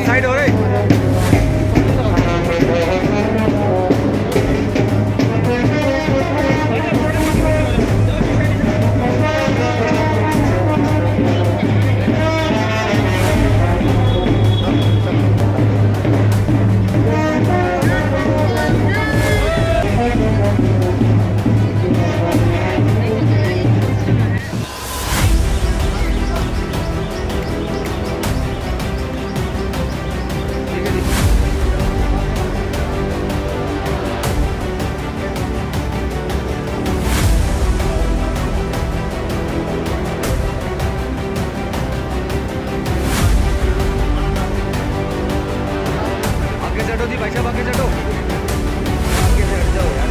Side हो रही। भाई साहब आगे चढ़ो, आगे से हट जाओ यार,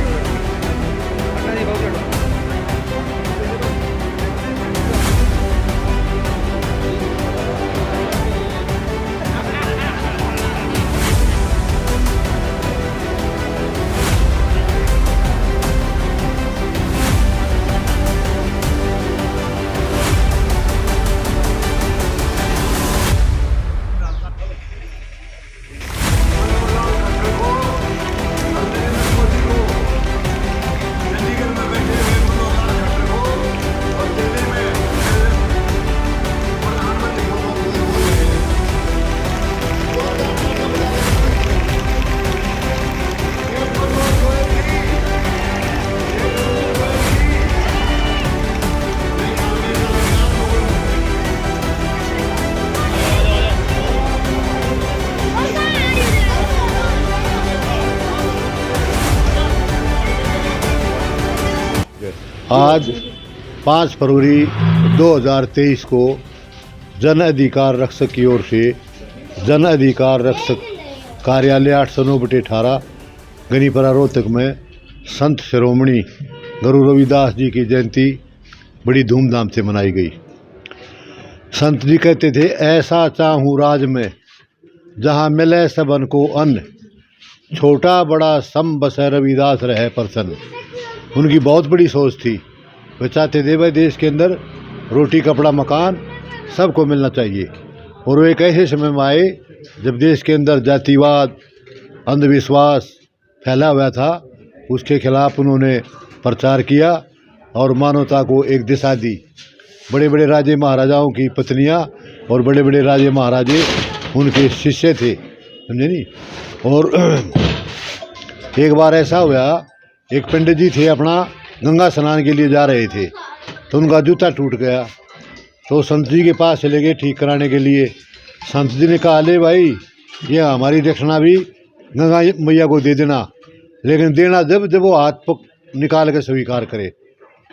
हटना नहीं, बहुत चढ़ो। आज 5 फरवरी 2023 को जन अधिकार रक्षक की ओर से जन अधिकार रक्षक कार्यालय 809/18 गनीपरा रोहतक में संत शिरोमणि गुरु रविदास जी की जयंती बड़ी धूमधाम से मनाई गई। संत जी कहते थे, ऐसा चाहूँ राज में जहाँ मिले सबन को अन्न, छोटा बड़ा सम बसे रविदास रहे प्रसन्न। उनकी बहुत बड़ी सोच थी। वे चाहते थे भाई देश के अंदर रोटी कपड़ा मकान सबको मिलना चाहिए। और वो एक ऐसे समय में आए जब देश के अंदर जातिवाद अंधविश्वास फैला हुआ था। उसके खिलाफ उन्होंने प्रचार किया और मानवता को एक दिशा दी। बड़े बड़े राजे महाराजाओं की पत्नियां और बड़े बड़े राजे महाराजे उनके शिष्य थे, समझे नहीं। और एक बार ऐसा हुआ, एक पंडित जी थे, अपना गंगा स्नान के लिए जा रहे थे, तो उनका जूता टूट गया। तो संत जी के पास चले गए ठीक कराने के लिए। संत जी ने कहा, ले भाई, ये हमारी दक्षिणा भी गंगा मैया को दे देना, लेकिन देना जब वो हाथ निकाल के स्वीकार करे।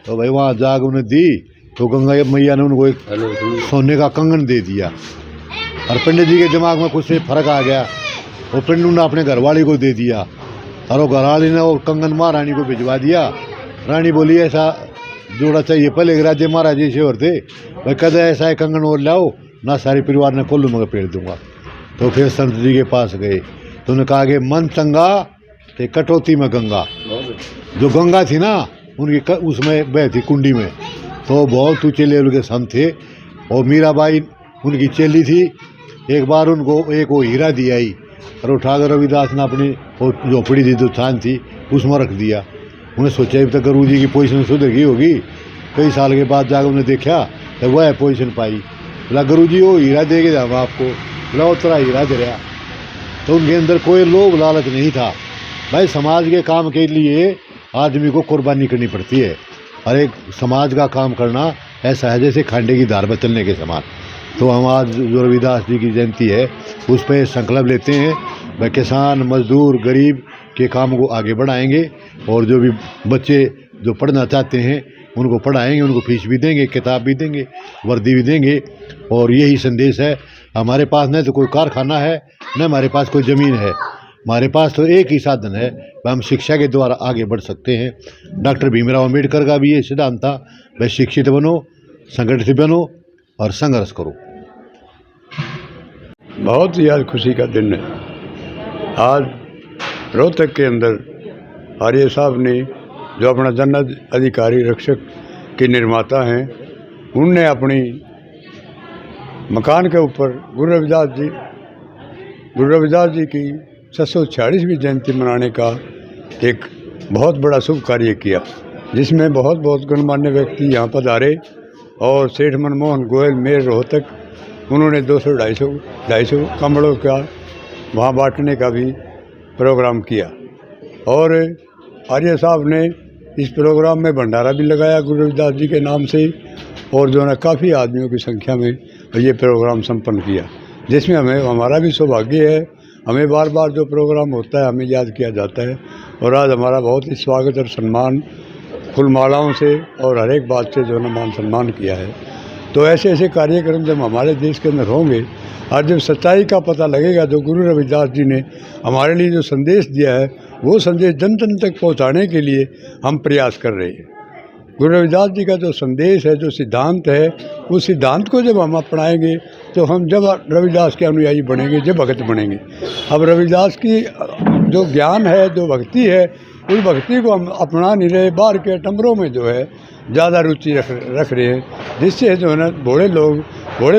तो भाई वहाँ जाग उन्हें दी, तो गंगा मैया ने उनको एक सोने का कंगन दे दिया। और पंडित जी के दिमाग में कुछ फर्क आ गया। वो पंडित ने अपने घरवाली को दे दिया और वो घरवाली ने वो कंगन महारानी को भिजवा दिया। रानी बोली, ऐसा जोड़ा चाहिए। पहले राज्य महाराजे से और थे भाई, कद ऐसा है कंगन और लाओ ना, सारे परिवार ने कोल्लू में पेड़ दूंगा। तो फिर संत जी के पास गए तो उन्होंने कहा कि मन चंगा तो कटौती में गंगा। जो गंगा थी ना उनकी उसमें बहती कुंडी में। तो बहुत ऊँचे लेवल के संत थे। और मीराबाई उनकी चेली थी। एक बार उनको एक वो हीरा दिया ही, और उठाकर रविदास ने अपनी वो झोपड़ी थी जो थान थी उसमें रख दिया। उन्हें सोचा अब तक गुरु जी की पोजीशन सुधर गई होगी। कई साल के बाद जाकर उन्हें देखा तो वह पोजीशन पाई। बोला, गुरु जी वो हीरा दे के हम आपको। बोला, वो तेरा हीरा दे रहा। तो उनके अंदर कोई लोभ लालच नहीं था। भाई समाज के काम के लिए आदमी को कुर्बानी करनी पड़ती है। हर एक समाज का काम करना ऐसा है जैसे खांडे की धार पर चलने के समान। तो हम आज जो रविदास जी की जयंती है उस पर संकल्प लेते हैं, वह किसान मजदूर गरीब के काम को आगे बढ़ाएंगे। और जो भी बच्चे जो पढ़ना चाहते हैं उनको पढ़ाएंगे, उनको फीस भी देंगे, किताब भी देंगे, वर्दी भी देंगे। और यही संदेश है। हमारे पास न तो कोई कारखाना है, न हमारे पास कोई ज़मीन है, हमारे पास तो एक ही साधन है, हम शिक्षा के द्वारा आगे बढ़ सकते हैं। डॉक्टर भीमराव अम्बेडकर का भी ये सिद्धांत था, वह शिक्षित बनो, संगठित बनो और संघर्ष करो। बहुत ही आज खुशी का दिन है। आज रोहतक के अंदर आर्य साहब ने जो अपना जन अधिकारी रक्षक के निर्माता हैं, उनने अपनी मकान के ऊपर गुरु रविदास जी की 646वीं जयंती मनाने का एक बहुत बड़ा शुभ कार्य किया, जिसमें बहुत गणमान्य व्यक्ति यहाँ पधारे और सेठ मनमोहन गोयल मेयर रोहतक, उन्होंने 200-250 कमलों का वहाँ बांटने का भी प्रोग्राम किया। और आर्य साहब ने इस प्रोग्राम में भंडारा भी लगाया गुरु रविदास जी के नाम से, और जो है काफ़ी आदमियों की संख्या में ये प्रोग्राम संपन्न किया, जिसमें हमारा भी सौभाग्य है। हमें बार बार जो प्रोग्राम होता है हमें याद किया जाता है, और आज हमारा बहुत ही स्वागत और सम्मान फूलमालाओं से और हर एक बात से जो है मान सम्मान किया है। तो ऐसे कार्यक्रम जब हमारे देश के अंदर होंगे और जब सच्चाई का पता लगेगा, जो गुरु रविदास जी ने हमारे लिए जो संदेश दिया है वो संदेश जन जन तक पहुंचाने के लिए हम प्रयास कर रहे हैं। गुरु रविदास जी का जो संदेश है, जो सिद्धांत है, उस सिद्धांत को जब हम अपनाएंगे तो हम जब रविदास के अनुयायी बनेंगे, जब भक्त बनेंगे। अब रविदास की जो ज्ञान है, जो भक्ति है, उस भक्ति को हम अपना नहीं रहे, बाहर के टम्बरों में जो है ज़्यादा रुचि रख रहे हैं, जिससे जो है ना भोले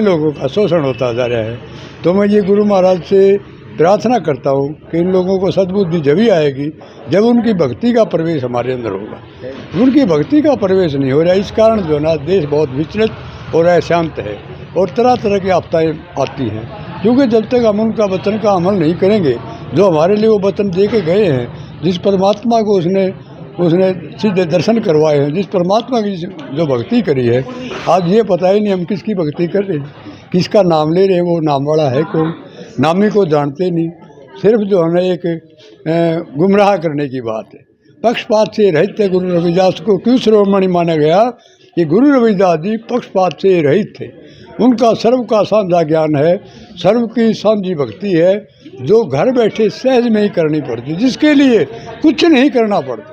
लोगों का शोषण होता जा रहा है। तो मैं ये गुरु महाराज से प्रार्थना करता हूँ कि इन लोगों को सद्बुद्धि जब ही आएगी जब उनकी भक्ति का प्रवेश हमारे अंदर होगा। उनकी भक्ति का प्रवेश नहीं हो रहा, इस कारण जो है ना देश बहुत विचलित और अशांत है और तरह तरह की आपदाएं आती हैं, क्योंकि जब तक हम उनका वचन का अमल नहीं करेंगे, जो हमारे लिए वो वचन दे के गए हैं, जिस परमात्मा को उसने सीधे दर्शन करवाए हैं, जिस परमात्मा की जो भक्ति करी है, आज ये पता ही नहीं हम किसकी भक्ति कर रहे हैं, किसका नाम ले रहे हैं, वो नाम वाला है कौन, नामी को जानते नहीं। सिर्फ जो है एक गुमराह करने की बात है। पक्षपात से रहित थे गुरु रविदास को क्यों शिरोमणि माना गया कि गुरु रविदास जी पक्षपात से रहित थे। उनका सर्व का साझा ज्ञान है, सर्व की साझी भक्ति है, जो घर बैठे सहज में ही करनी पड़ती, जिसके लिए कुछ नहीं करना पड़ता।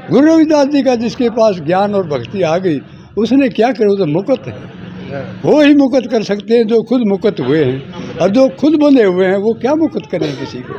गुरु रविदास जी का जिसके पास ज्ञान और भक्ति आ गई, उसने क्या करो तो मुक्त है, वो ही मुक्त कर सकते हैं जो खुद मुक्त हुए हैं, और जो खुद बंधे हुए हैं वो क्या मुक्त करें किसी को।